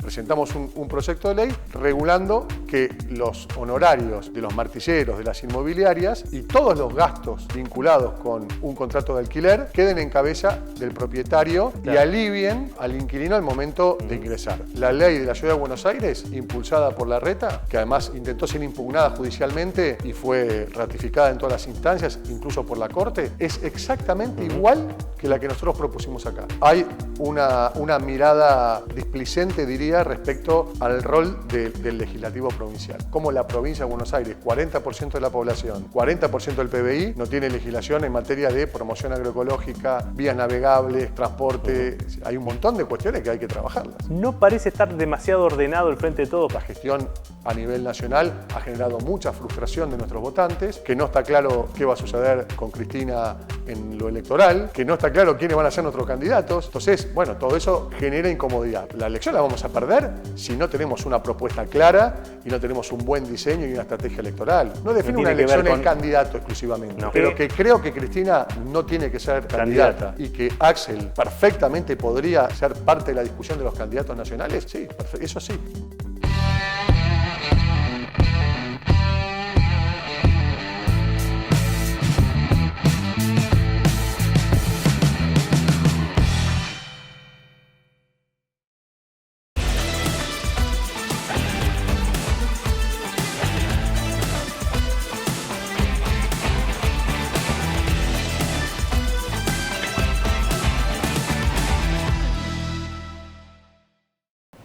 presentamos un proyecto de ley regulando que los honorarios de los martilleros, de las inmobiliarias y todos los gastos vinculados con un contrato de alquiler queden en cabeza del propietario y alivien al inquilino al momento de ingresar. La ley de la Ciudad de Buenos Aires, impulsada por Larreta, que además intentó ser impugnada judicialmente y fue ratificada en todas las instancias, incluso por la Corte, es exactamente igual que la que nosotros propusimos acá. Hay una mirada displicente, diría, respecto al rol del legislativo provincial. Como la provincia de Buenos Aires, 40% de la población, 40% del PBI, no tiene legislación en materia de promoción agroecológica, vías navegables, transporte. Hay un montón de cuestiones que hay que trabajarlas. No parece estar demasiado ordenado el frente de todos. La gestión a nivel nacional ha generado mucha frustración de nuestros votantes, que no está claro qué va a suceder con Cristina en lo electoral, que no está claro quiénes van a ser nuestros candidatos. Entonces, bueno, todo eso genera incomodidad. La elección la vamos a perder si no tenemos una propuesta clara y no tenemos un buen diseño y una estrategia electoral. No define una elección el candidato exclusivamente, pero que creo que Cristina no tiene que ser candidata y que Axel perfectamente podría ser parte de la discusión de los candidatos nacionales, sí, eso sí.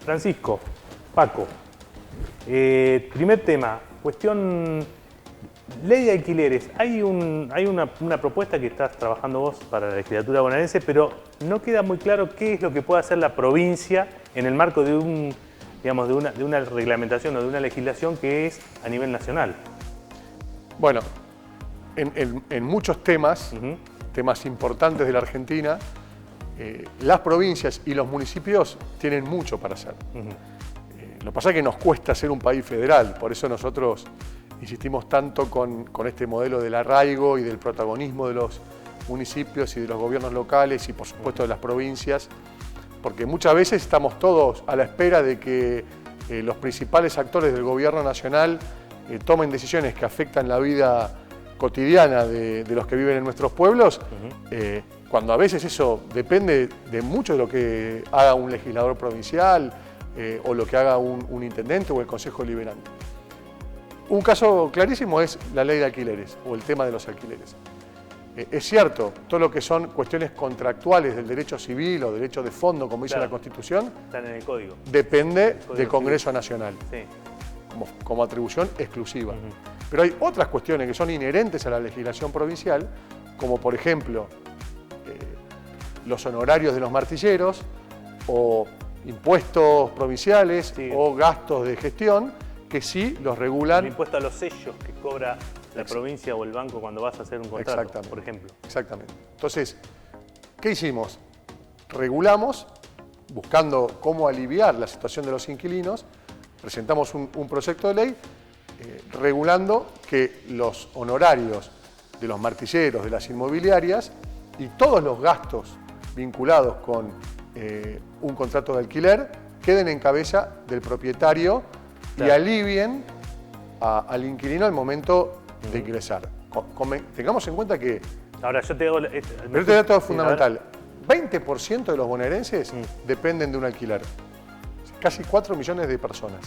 Francisco, Paco, primer tema, cuestión ley de alquileres. Hay una propuesta que estás trabajando vos para la legislatura bonaerense, pero no queda muy claro qué es lo que puede hacer la provincia en el marco de una reglamentación o de una legislación que es a nivel nacional. Bueno, en muchos temas, temas importantes de la Argentina, las provincias y los municipios tienen mucho para hacer. Lo que pasa es que nos cuesta ser un país federal, por eso nosotros insistimos tanto con este modelo del arraigo y del protagonismo de los municipios y de los gobiernos locales y por supuesto de las provincias, porque muchas veces estamos todos a la espera de que los principales actores del gobierno nacional tomen decisiones que afectan la vida cotidiana de los que viven en nuestros pueblos, cuando a veces eso depende de mucho de lo que haga un legislador provincial o lo que haga un intendente o el Consejo Deliberante. Un caso clarísimo es la ley de alquileres o el tema de los alquileres. Es cierto, todo lo que son cuestiones contractuales del derecho civil o derecho de fondo, como dice la Constitución, están en el Código. Depende del Congreso Nacional, sí, como atribución exclusiva. Pero hay otras cuestiones que son inherentes a la legislación provincial, como por ejemplo los honorarios de los martilleros o impuestos provinciales o gastos de gestión, que sí los regulan. El impuesto a los sellos que cobra la provincia o el banco cuando vas a hacer un contrato, por ejemplo. Exactamente. Entonces, ¿qué hicimos? Regulamos, buscando cómo aliviar la situación de los inquilinos, presentamos un proyecto de ley regulando que los honorarios de los martilleros, de las inmobiliarias y todos los gastos vinculados con un contrato de alquiler queden en cabeza del propietario y alivien al inquilino al momento de ingresar. Tengamos en cuenta que... Ahora, yo te hago... Pero este dato es fundamental. 20% de los bonaerenses dependen de un alquiler. Casi 4 millones de personas.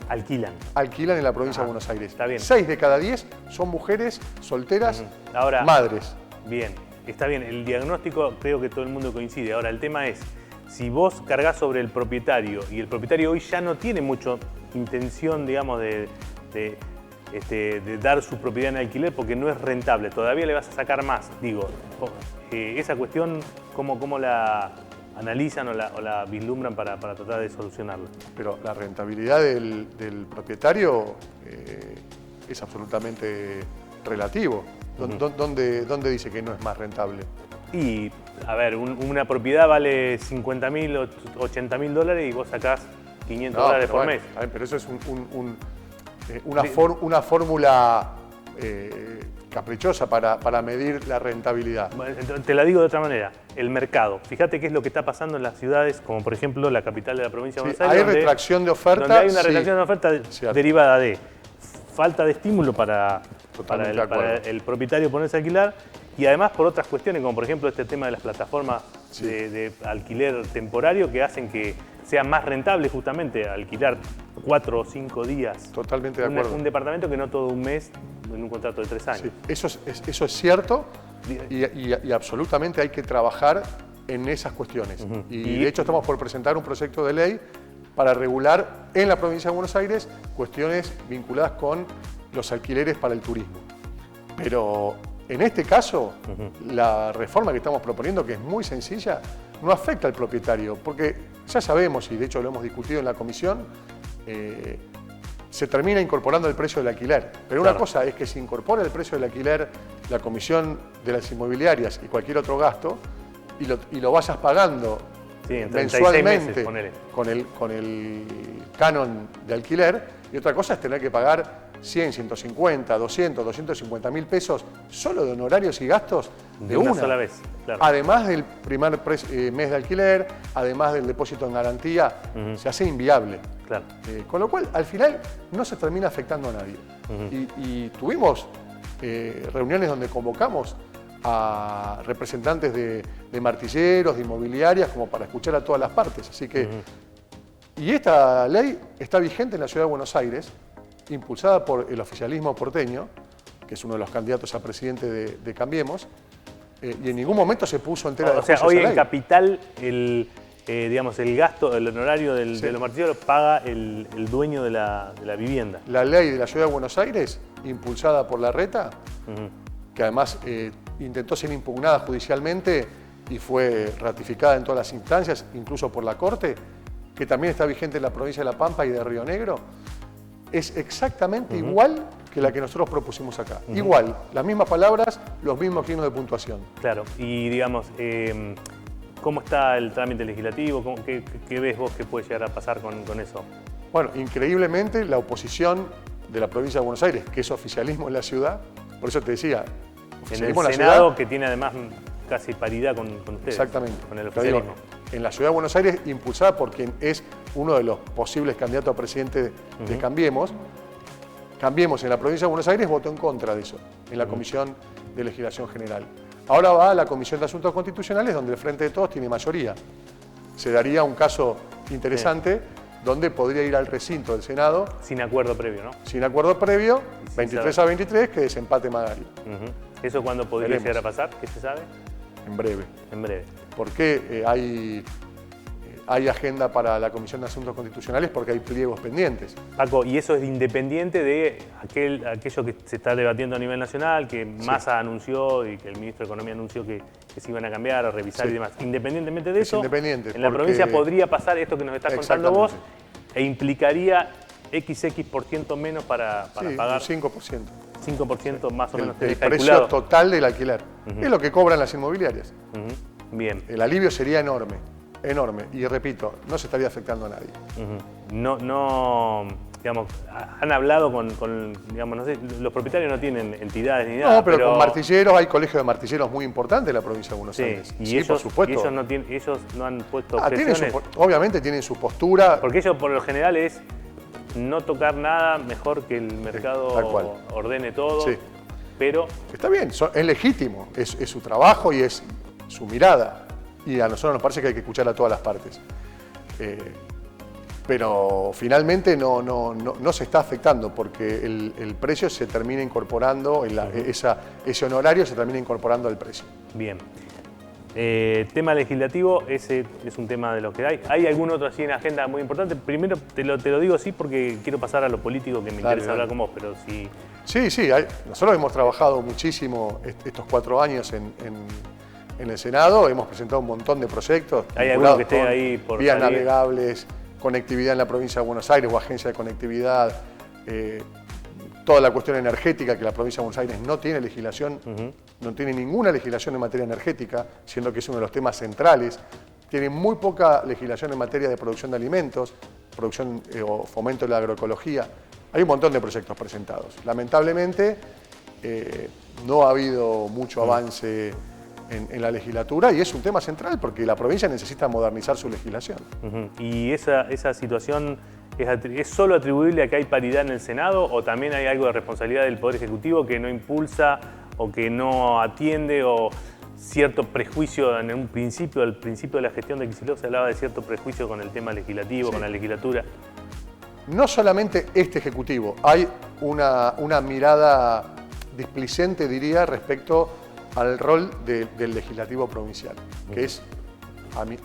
Alquilan en la provincia de Buenos Aires. Está bien. 6 de cada 10 son mujeres solteras, ahora, madres. Bien, está bien. El diagnóstico creo que todo el mundo coincide. Ahora, el tema es, si vos cargas sobre el propietario y el propietario hoy ya no tiene mucha intención, digamos, de dar su propiedad en alquiler porque no es rentable, todavía le vas a sacar más. Digo, esa cuestión, ¿cómo la analizan o la vislumbran para tratar de solucionarla? Pero la rentabilidad del propietario es absolutamente relativo. ¿Dónde dice que no es más rentable? Y, a ver, una propiedad vale $50.000 o $80.000 y vos sacás $500 por mes. Pero eso es una fórmula caprichosa para medir la rentabilidad. Bueno, te la digo de otra manera, el mercado. Fíjate qué es lo que está pasando en las ciudades, como por ejemplo la capital de la provincia de Sí, Buenos Aires. hay retracción de oferta. Donde hay una sí, retracción de oferta cierto. derivada de falta de estímulo para Totalmente de acuerdo. el propietario ponerse a alquilar, y además por otras cuestiones, como por ejemplo este tema de las plataformas Sí. de alquiler temporario, que hacen que sea más rentable justamente alquilar 4 o 5 días Totalmente de acuerdo. un departamento que no todo un mes en un contrato de 3 años. Sí, eso es cierto y absolutamente hay que trabajar en esas cuestiones. Y de hecho estamos por presentar un proyecto de ley para regular en la provincia de Buenos Aires cuestiones vinculadas con los alquileres para el turismo. Pero en este caso, la reforma que estamos proponiendo, que es muy sencilla, no afecta al propietario, porque ya sabemos, y de hecho lo hemos discutido en la comisión, se termina incorporando el precio del alquiler. Pero Claro. una cosa es que se incorpora el precio del alquiler, la comisión de las inmobiliarias y cualquier otro gasto, y lo vayas pagando Sí, en 36 mensualmente meses, ponele. con el canon de alquiler, y otra cosa es tener que pagar 100, 150, 200, 250 mil pesos solo de honorarios y gastos de una sola vez. Claro. Además del primer mes de alquiler, además del depósito en garantía, se hace inviable. Claro. Con lo cual, al final, no se termina afectando a nadie. Y tuvimos reuniones donde convocamos a representantes de martilleros, de inmobiliarias, como para escuchar a todas las partes. Así que, y esta ley está vigente en la Ciudad de Buenos Aires, impulsada por el oficialismo porteño, que es uno de los candidatos a presidente de Cambiemos, y en ningún momento se puso entera de O sea, juicio hoy esa en ley. Capital, digamos, el gasto, el honorario de los martilleros paga el dueño de la vivienda. La ley de la Ciudad de Buenos Aires, impulsada por Larreta, que además intentó ser impugnada judicialmente y fue ratificada en todas las instancias, incluso por la Corte, que también está vigente en la provincia de La Pampa y de Río Negro, es exactamente igual que la que nosotros propusimos acá. Igual, las mismas palabras, los mismos signos de puntuación. Claro, y digamos, ¿cómo está el trámite legislativo? ¿Qué ves vos que puede llegar a pasar con eso? Bueno, increíblemente la oposición de la provincia de Buenos Aires, que es oficialismo en la ciudad, por eso te decía, En el oficialismo en la Senado, ciudad, que tiene además casi paridad con ustedes. exactamente. Con el Te digo, oficialismo. en la Ciudad de Buenos Aires, impulsada por quien es uno de los posibles candidatos a presidente de Cambiemos. Cambiemos en la provincia de Buenos Aires votó en contra de eso, en la Comisión de Legislación General. Ahora va a la Comisión de Asuntos Constitucionales, donde el Frente de Todos tiene mayoría. Se daría un caso interesante donde podría ir al recinto del Senado Sin acuerdo previo, ¿no? sin acuerdo previo, sin 23 saber. a 23, que desempate Magali, ¿Eso cuándo podría Veremos. llegar a pasar? ¿Qué se sabe? en breve. En breve. Porque hay agenda para la Comisión de Asuntos Constitucionales porque hay pliegos pendientes. Paco, y eso es independiente de aquello que se está debatiendo a nivel nacional, que Massa anunció y que el ministro de Economía anunció que se iban a cambiar, a revisar Sí. y demás. Independientemente de Es eso, independiente, en la porque- provincia podría pasar esto que nos estás contando vos Exactamente. e implicaría XX% menos para Sí, pagar un 5%. 5% más o El, menos el calculado. precio total del alquiler. Es lo que cobran las inmobiliarias. Bien. El alivio sería enorme, enorme. Y repito, no se estaría afectando a nadie. No, digamos, han hablado digamos, no sé, los propietarios no tienen entidades ni nada. No, pero con martilleros, hay colegios de martilleros muy importantes en la provincia de Buenos Sí, Aires. y Sí, ellos, por supuesto. y ellos no han puesto Tienen objeciones. obviamente tienen su postura. Porque ellos por lo general es no tocar nada, mejor que el mercado tal cual. ordene todo. Sí. Pero Está bien, es legítimo, es su trabajo y es su mirada. Y a nosotros nos parece que hay que escuchar a todas las partes. Pero finalmente no se está afectando porque el precio se termina incorporando, ese honorario se termina incorporando al precio. bien. Tema legislativo, ese es un tema de lo que hay. ¿Hay algún otro así en agenda muy importante? Primero te lo digo así porque quiero pasar a lo político que me Dale, interesa dale. hablar con vos, pero si... Sí, nosotros hemos trabajado muchísimo estos 4 años en el Senado, hemos presentado un montón de proyectos. ¿Hay alguno que vinculados esté con ahí por vías salir? navegables, conectividad en la provincia de Buenos Aires o agencia de conectividad, toda la cuestión energética, que la provincia de Buenos Aires no tiene legislación, no tiene ninguna legislación en materia energética, siendo que es uno de los temas centrales. Tiene muy poca legislación en materia de producción de alimentos, producción o fomento de la agroecología. Hay un montón de proyectos presentados. Lamentablemente, no ha habido mucho avance en la legislatura y es un tema central porque la provincia necesita modernizar su legislación. ¿Y esa situación es solo atribuible a que hay paridad en el Senado o también hay algo de responsabilidad del Poder Ejecutivo que no impulsa o que no atiende o cierto prejuicio en un principio, al principio de la gestión de Kicillof se hablaba de cierto prejuicio con el tema legislativo, con la legislatura? No solamente este Ejecutivo, hay una mirada displicente, diría, respecto al rol del Legislativo provincial, que es,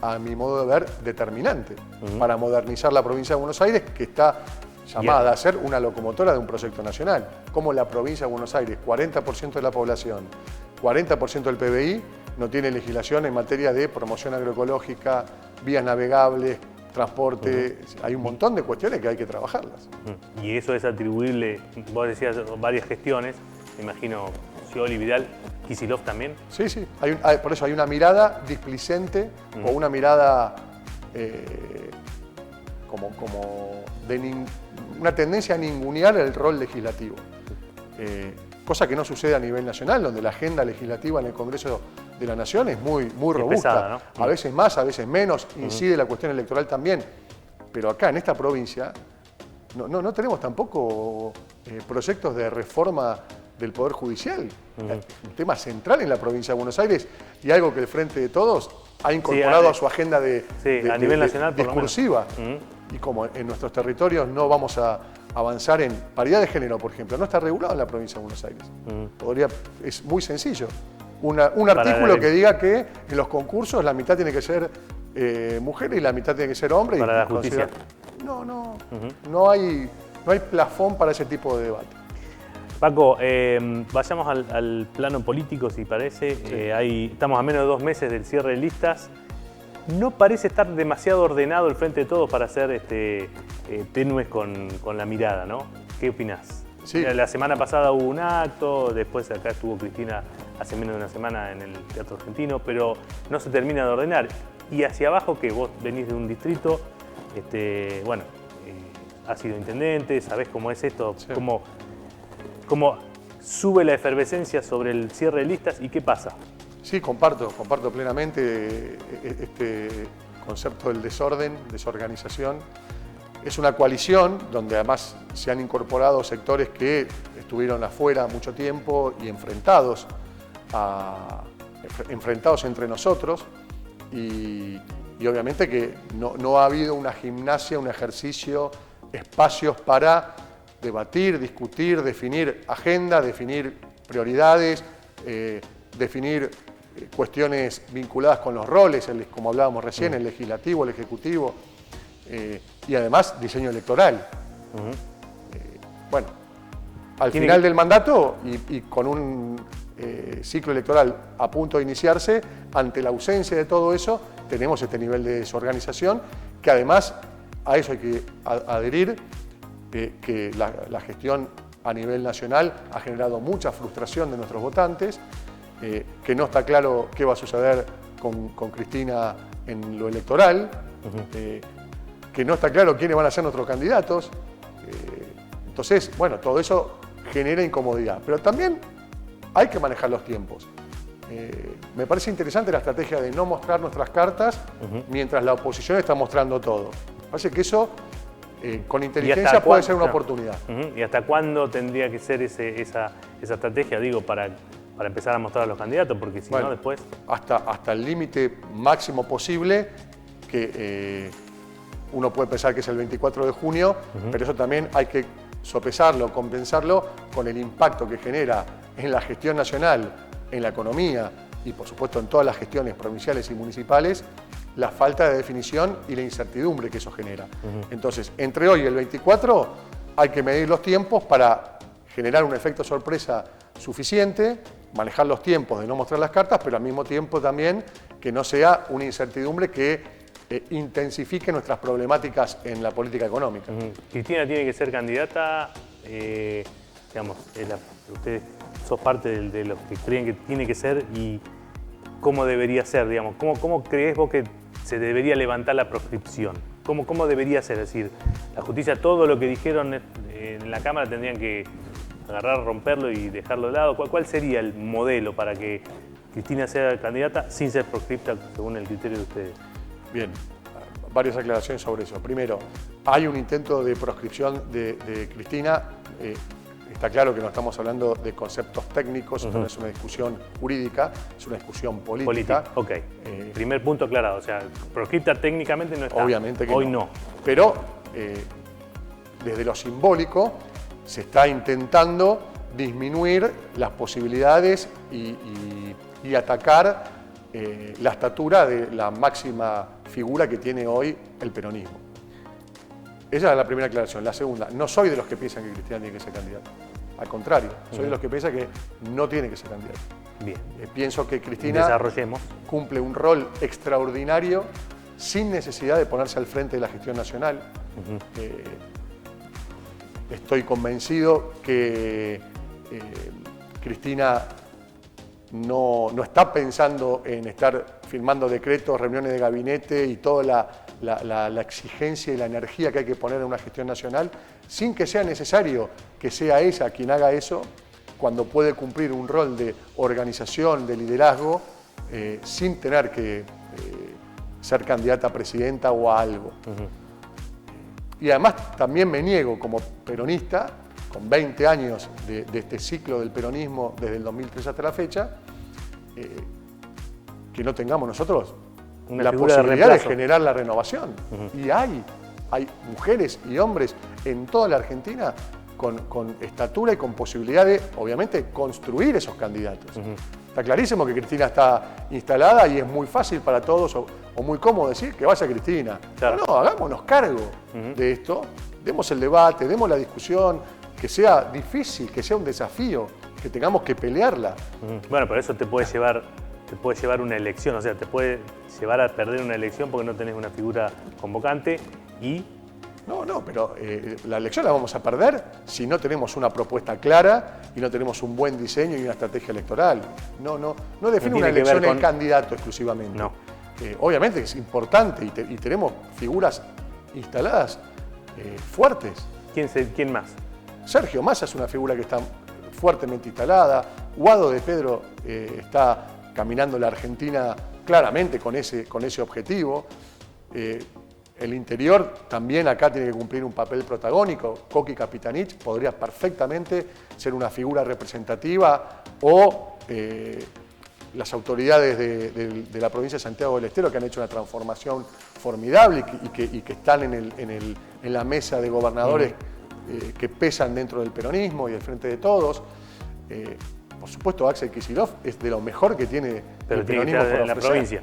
a mi modo de ver, determinante para modernizar la provincia de Buenos Aires, que está llamada a ser una locomotora de un proyecto nacional. Como la provincia de Buenos Aires, 40% de la población, 40% del PBI, no tiene legislación en materia de promoción agroecológica, vías navegables, transporte. Hay un montón de cuestiones que hay que trabajarlas. Y eso es atribuible, vos decías varias gestiones, me imagino Scioli, Vidal, Kicillof también. Sí, sí, por eso hay una mirada displicente o una mirada una tendencia a ningunear el rol legislativo. Cosa que no sucede a nivel nacional, donde la agenda legislativa en el Congreso de la Nación es muy robusta. Pesada, ¿no? A veces más, a veces menos, incide la cuestión electoral también. Pero acá, en esta provincia, no tenemos tampoco proyectos de reforma del Poder Judicial. Un tema central en la provincia de Buenos Aires y algo que el Frente de Todos ha incorporado a su agenda a nivel nacional, discursiva. Y como en nuestros territorios no vamos a avanzar en paridad de género, por ejemplo, no está regulado en la provincia de Buenos Aires. Es muy sencillo. Un artículo que diga que en los concursos la mitad tiene que ser mujer y la mitad tiene que ser hombre. Para la justicia. No hay plafón para ese tipo de debate. Paco, vayamos al plano político, si parece. Sí. Estamos a menos de 2 meses del cierre de listas. No parece estar demasiado ordenado el Frente de Todos para ser tenues con la mirada, ¿no? ¿Qué opinás? Sí. La semana pasada hubo un acto, después acá estuvo Cristina hace menos de una semana en el Teatro Argentino, pero no se termina de ordenar. Y hacia abajo, que vos venís de un distrito, has sido intendente, sabés cómo es esto, sí. cómo sube la efervescencia sobre el cierre de listas y qué pasa. Sí, comparto plenamente este concepto del desorden, desorganización. Es una coalición donde además se han incorporado sectores que estuvieron afuera mucho tiempo y enfrentados entre nosotros y obviamente que no ha habido una gimnasia, un ejercicio, espacios para debatir, discutir, definir agenda, definir prioridades, definir cuestiones vinculadas con los roles, como hablábamos recién, el legislativo, el ejecutivo, y además diseño electoral. Al final del mandato y con un ciclo electoral a punto de iniciarse, ante la ausencia de todo eso, tenemos este nivel de desorganización, que además a eso hay que adherir, que la gestión a nivel nacional ha generado mucha frustración de nuestros votantes, que no está claro qué va a suceder con Cristina en lo electoral, que no está claro quiénes van a ser nuestros candidatos. Entonces, bueno, todo eso genera incomodidad. Pero también hay que manejar los tiempos. Me parece interesante la estrategia de no mostrar nuestras cartas mientras la oposición está mostrando todo. Me parece que eso, con inteligencia, puede ser una oportunidad. ¿Y hasta cuándo tendría que ser esa estrategia, digo, para empezar a mostrar a los candidatos? Porque si no, después... Hasta el límite máximo posible, que uno puede pensar que es el 24 de junio, pero eso también hay que sopesarlo, compensarlo con el impacto que genera en la gestión nacional, en la economía y por supuesto en todas las gestiones provinciales y municipales, la falta de definición y la incertidumbre que eso genera. Entonces, entre hoy y el 24 hay que medir los tiempos para generar un efecto sorpresa suficiente, manejar los tiempos de no mostrar las cartas, pero al mismo tiempo también que no sea una incertidumbre que intensifique nuestras problemáticas en la política económica. Cristina tiene que ser candidata, digamos, ustedes sos parte de los que creen que tiene que ser y cómo debería ser, digamos, ¿cómo crees vos que se debería levantar la proscripción? ¿Cómo debería ser? Es decir, la justicia, todo lo que dijeron en la Cámara tendrían que agarrar, romperlo y dejarlo de lado? ¿Cuál sería el modelo para que Cristina sea candidata sin ser proscripta según el criterio de ustedes? Bien, varias aclaraciones sobre eso. Primero, hay un intento de proscripción de Cristina. Está claro que no estamos hablando de conceptos técnicos, esto no es una discusión jurídica, es una discusión política. Ok. Primer punto aclarado, o sea, proscripta técnicamente no está. Obviamente que hoy no. Pero desde lo simbólico se está intentando disminuir las posibilidades y atacar la estatura de la máxima figura que tiene hoy el peronismo. Esa es la primera aclaración. La segunda, no soy de los que piensan que Cristina tiene que ser candidata. Al contrario, soy de los que piensan que no tiene que ser candidata. Bien. Pienso que Cristina cumple un rol extraordinario sin necesidad de ponerse al frente de la gestión nacional. Estoy convencido que Cristina no está pensando en estar firmando decretos, reuniones de gabinete y toda la exigencia y la energía que hay que poner en una gestión nacional, sin que sea necesario que sea ella quien haga eso, cuando puede cumplir un rol de organización, de liderazgo, sin tener que ser candidata a presidenta o a algo. Y además también me niego como peronista, con 20 años de este ciclo del peronismo desde el 2003 hasta la fecha, que no tengamos nosotros la posibilidad de generar la renovación. Y hay mujeres y hombres en toda la Argentina con estatura y con posibilidad de, obviamente, construir esos candidatos. Está clarísimo que Cristina está instalada y es muy fácil para todos o muy cómodo decir que vaya Cristina. Claro. No, hagámonos cargo de esto, demos el debate, demos la discusión, que sea difícil, que sea un desafío, que tengamos que pelearla. Bueno, pero eso te puede llevar una elección, o sea, te puede llevar a perder una elección porque no tenés una figura convocante y... No, pero la elección la vamos a perder si no tenemos una propuesta clara y no tenemos un buen diseño y una estrategia electoral. No define una elección el candidato exclusivamente. No. Obviamente es importante y tenemos figuras instaladas fuertes. ¿Quién más? Sergio Massa es una figura que está fuertemente instalada. Guado de Pedro está caminando la Argentina claramente con ese objetivo. El interior también acá tiene que cumplir un papel protagónico. Coqui Capitanich podría perfectamente ser una figura representativa o las autoridades de la provincia de Santiago del Estero que han hecho una transformación formidable y que están en la mesa de gobernadores que pesan dentro del peronismo y del Frente de Todos. Por supuesto, Axel Kicillof es de lo mejor que tiene el peronismo por ofrecer. En la provincia.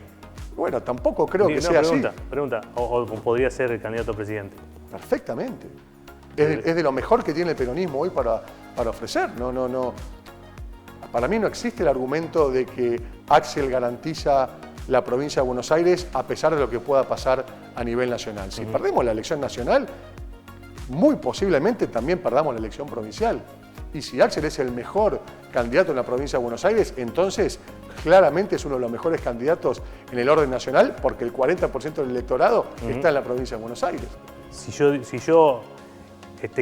Bueno, tampoco creo que sea así. Pregunta, o podría ser el candidato a presidente. Perfectamente. Es de lo mejor que tiene el peronismo hoy para ofrecer. No. Para mí no existe el argumento de que Axel garantiza la provincia de Buenos Aires a pesar de lo que pueda pasar a nivel nacional. Si perdemos la elección nacional, muy posiblemente también perdamos la elección provincial. Y si Axel es el mejor candidato en la provincia de Buenos Aires, entonces claramente es uno de los mejores candidatos en el orden nacional porque el 40% del electorado está en la provincia de Buenos Aires. Si yo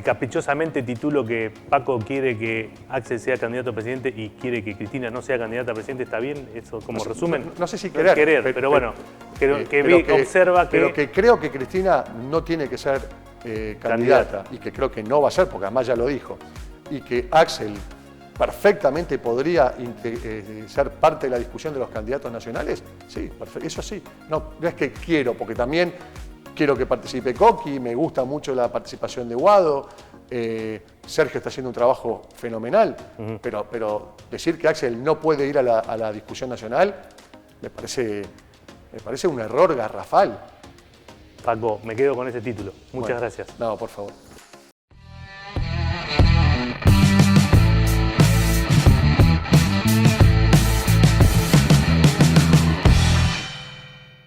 caprichosamente titulo que Paco quiere que Axel sea candidato a presidente y quiere que Cristina no sea candidata a presidente, ¿está bien? Eso como resumen. No sé si querer, pero bueno, observa que... Pero que creo que Cristina no tiene que ser candidata y que creo que no va a ser, porque además ya lo dijo, y que Axel perfectamente podría ser parte de la discusión de los candidatos nacionales, sí, eso sí. No es que quiero, porque también quiero que participe Coqui, me gusta mucho la participación de Guado, Sergio está haciendo un trabajo fenomenal, pero decir que Axel no puede ir a la discusión nacional me parece un error garrafal. Paco, me quedo con ese título. Muchas gracias. No, por favor.